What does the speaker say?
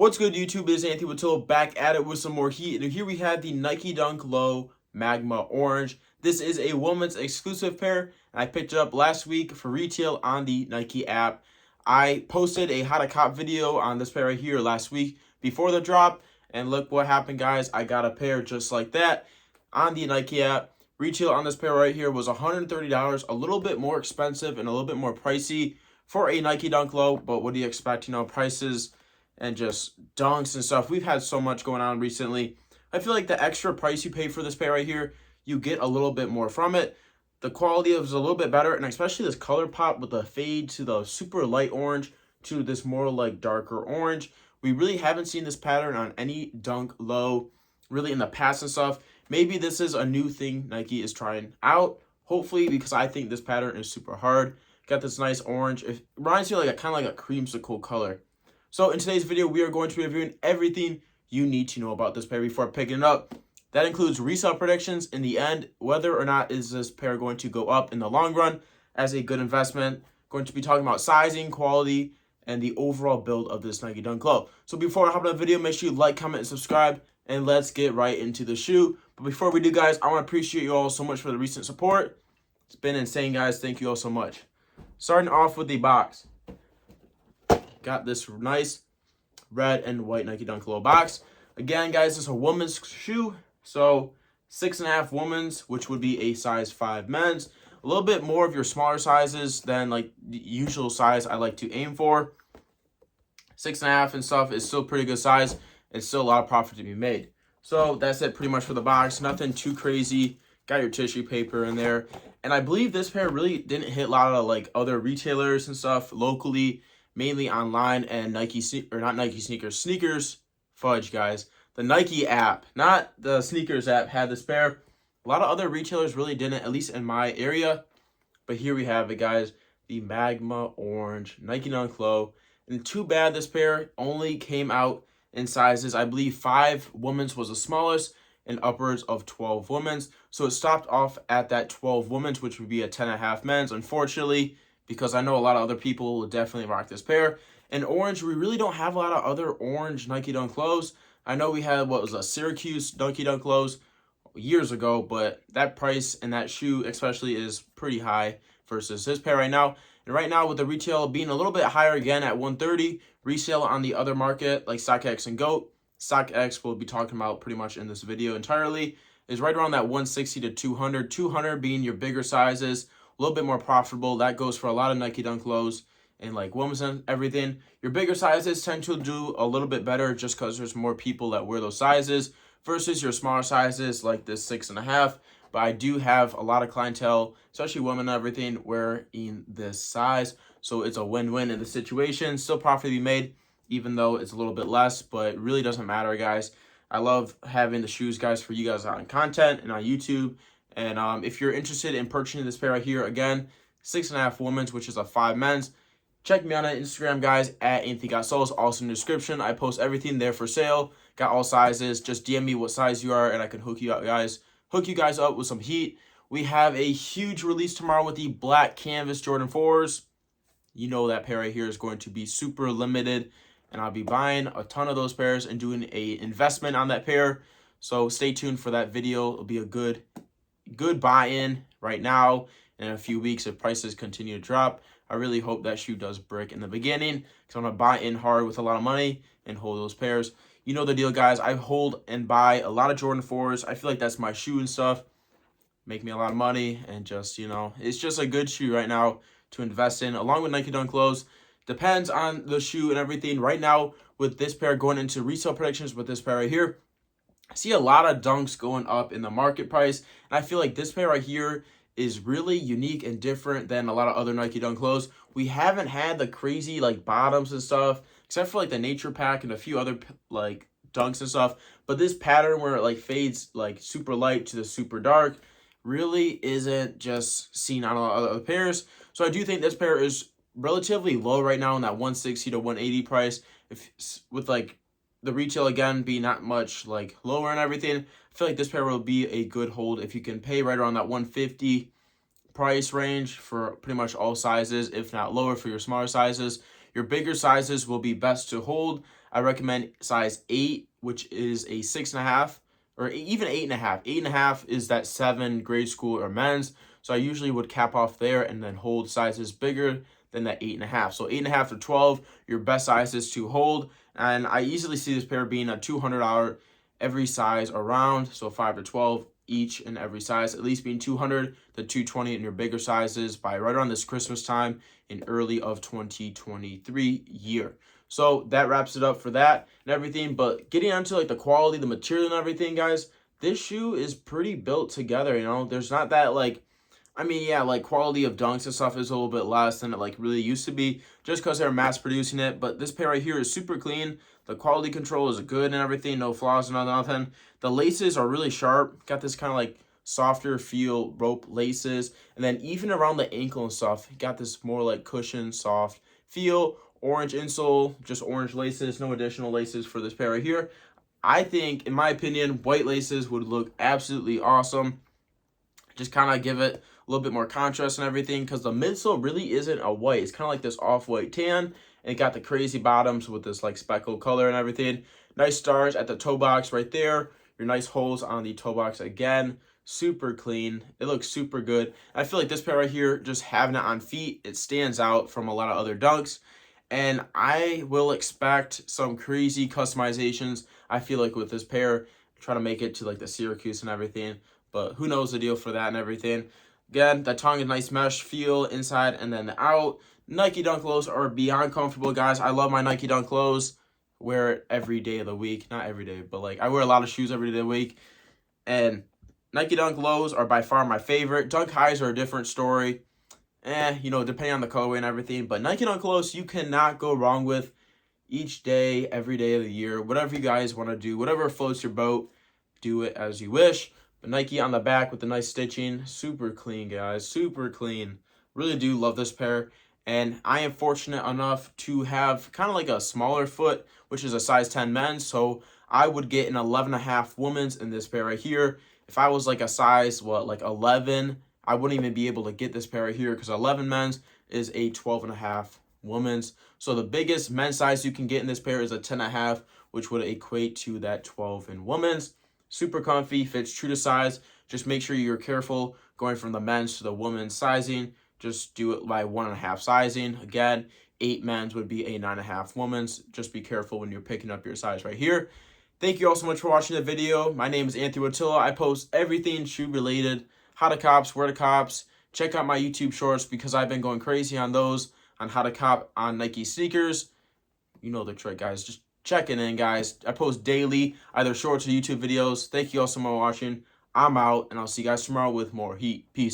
What's good, YouTube? It is Anthony Watillo back at it with some more heat. And here we have the Nike Dunk Low Magma Orange. This is a woman's exclusive pair, and I picked it up last week for retail on the Nike app. I posted a how to cop video on this pair right here last week before the drop, and look what happened, guys. I got a pair just like that on the Nike app. Retail on this pair right here was $130, a little bit more expensive and a little bit more pricey for a Nike Dunk Low, but what do you expect? Prices and just dunks and stuff. We've had so much going on recently. I feel like the extra price you pay for this pair right here, you get a little bit more from it. The quality is a little bit better, and especially this color pop with the fade to the super light orange to this more like darker orange. We really haven't seen this pattern on any Dunk Low really in the past and stuff. Maybe this is a new thing Nike is trying out, hopefully, because I think this pattern is super hard. Got this nice orange. It reminds me of like kind of like a creamsicle color. So in today's video, we are going to be reviewing everything you need to know about this pair before picking it up. That includes resale predictions in the end, whether or not is this pair going to go up in the long run as a good investment. Going to be talking about sizing, quality, and the overall build of this Nike Dunk Low. So before I hop on the video, make sure you like, comment, and subscribe, and let's get right into the shoe. But before we do, guys, I want to appreciate you all so much for the recent support. It's been insane, guys. Thank you all so much. Starting off with the box. Got this nice red and white Nike Dunk Low box. Again, guys, this is a woman's shoe. So 6.5 women's, which would be a size 5 men's. A little bit more of your smaller sizes than like the usual size I like to aim for. 6.5 and stuff is still pretty good size. It's still a lot of profit to be made. So that's it pretty much for the box. Nothing too crazy. Got your tissue paper in there. And I believe this pair really didn't hit a lot of like other retailers and stuff locally. Mainly online and Sneakers Fudge, guys. The Nike app, not the Sneakers app, had this pair. A lot of other retailers really didn't, at least in my area. But here we have it, guys. The Magma Orange Nike Dunk Low. And too bad this pair only came out in sizes, I believe 5 women's was the smallest and upwards of 12 women's. So it stopped off at that 12 women's, which would be a 10.5 men's. Unfortunately, because I know a lot of other people will definitely rock this pair. And orange, we really don't have a lot of other orange Nike Dunk Lows. I know we had what was a Syracuse Nike Dunk Lows years ago, but that price and that shoe especially is pretty high versus this pair right now. And right now with the retail being a little bit higher again at $130, resale on the other market like StockX and GOAT, StockX we'll be talking about pretty much in this video entirely, is right around that 160 to 200. 200 being your bigger sizes, a little bit more profitable. That goes for a lot of Nike Dunk Lows and like women's and everything. Your bigger sizes tend to do a little bit better just because there's more people that wear those sizes versus your smaller sizes like this 6.5. But I do have a lot of clientele, especially women and everything, wearing this size. So it's a win-win in the situation. Still profit to be made, even though it's a little bit less, but it really doesn't matter, guys. I love having the shoes, guys, for you guys on content and on YouTube. And if you're interested in purchasing this pair right here, again, 6.5 women's, which is a 5 men's. Check me out on Instagram, guys, at Anthony.Soles. Also in the description, I post everything there for sale. Got all sizes. Just DM me what size you are, and I can hook you guys up with some heat. We have a huge release tomorrow with the black canvas Jordan 4s. You know that pair right here is going to be super limited, and I'll be buying a ton of those pairs and doing a investment on that pair. So stay tuned for that video. It'll be a good buy-in right now. In a few weeks, if prices continue to drop, I really hope that shoe does brick in the beginning because I'm going to buy in hard with a lot of money and hold those pairs. You know the deal, guys. I hold and buy a lot of Jordan 4s. I feel like that's my shoe and stuff. Make me a lot of money and just, it's just a good shoe right now to invest in along with Nike Dunk Lows. Depends on the shoe and everything. Right now, with this pair going into resale predictions with this pair right here, I see a lot of dunks going up in the market price. And I feel like this pair right here is really unique and different than a lot of other Nike Dunk Lows. We haven't had the crazy like bottoms and stuff, except for like the Nature Pack and a few other like dunks and stuff. But this pattern where it like fades like super light to the super dark really isn't just seen on a lot of other pairs. So I do think this pair is relatively low right now in that 160 to 180 price. If with like the retail again be not much like lower and everything, I feel like this pair will be a good hold if you can pay right around that 150 price range for pretty much all sizes, if not lower for your smaller sizes. Your bigger sizes will be best to hold. I recommend size 8, which is a 6.5, or even 8.5. 8.5 is that 7 grade school or men's. So I usually would cap off there and then hold sizes bigger than that 8.5. So 8.5 to 12, your best sizes to hold. And I easily see this pair being a $200 every size around. So 5 to 12 each and every size, at least being 200 to 220 in your bigger sizes by right around this Christmas time in early of 2023 year. So that wraps it up for that and everything. But getting onto like the quality, the material and everything, guys, this shoe is pretty built together, you know. There's not that like, I mean, yeah, like quality of dunks and stuff is a little bit less than it like really used to be just because they're mass producing it. But this pair right here is super clean. The quality control is good and everything, no flaws and nothing. The laces are really sharp. Got this kind of like softer feel rope laces. And then even around the ankle and stuff, got this more like cushion, soft feel. Orange insole, just orange laces, no additional laces for this pair right here. I think, in my opinion, white laces would look absolutely awesome. Just kind of give it a little bit more contrast and everything, because the midsole really isn't a white. It's kind of like this off-white tan, and it got the crazy bottoms with this like speckled color and everything. Nice stars at the toe box right there. Your nice holes on the toe box again. Super clean. It looks super good. I feel like this pair right here, just having it on feet, it stands out from a lot of other dunks. And I will expect some crazy customizations, I feel like, with this pair. Try to make it to like the Syracuse and everything. But who knows the deal for that and everything. Again, the tongue is nice mesh feel inside and then the out. Nike Dunk Lows are beyond comfortable, guys. I love my Nike Dunk Lows. Wear it every day of the week. Not every day, but like I wear a lot of shoes every day of the week. And Nike Dunk Lows are by far my favorite. Dunk Highs are a different story. You know, depending on the colorway and everything. But Nike Dunk Lows, you cannot go wrong with each day, every day of the year. Whatever you guys want to do, whatever floats your boat, do it as you wish. But Nike on the back with the nice stitching. Super clean, guys. Super clean. Really do love this pair. And I am fortunate enough to have kind of like a smaller foot, which is a size 10 men's. So I would get an 11.5 women's in this pair right here. If I was like a size, like 11, I wouldn't even be able to get this pair right here, because 11 men's is a 12.5 women's. So the biggest men's size you can get in this pair is a 10.5, which would equate to that 12 in women's. Super comfy, fits true to size. Just make sure you're careful going from the men's to the women's sizing. Just do it by 1.5 sizing. Again, 8 men's would be a 9.5 women's. Just be careful when you're picking up your size right here. Thank you all so much for watching the video. My name is Anthony Watilla. I post everything shoe related. How to cops, where to cops. Check out my YouTube shorts, because I've been going crazy on those, on how to cop on Nike sneakers. You know the trick, guys. Just checking in, guys. I post daily, either shorts or YouTube videos. Thank you all so much for watching. I'm out, and I'll see you guys tomorrow with more heat. Peace.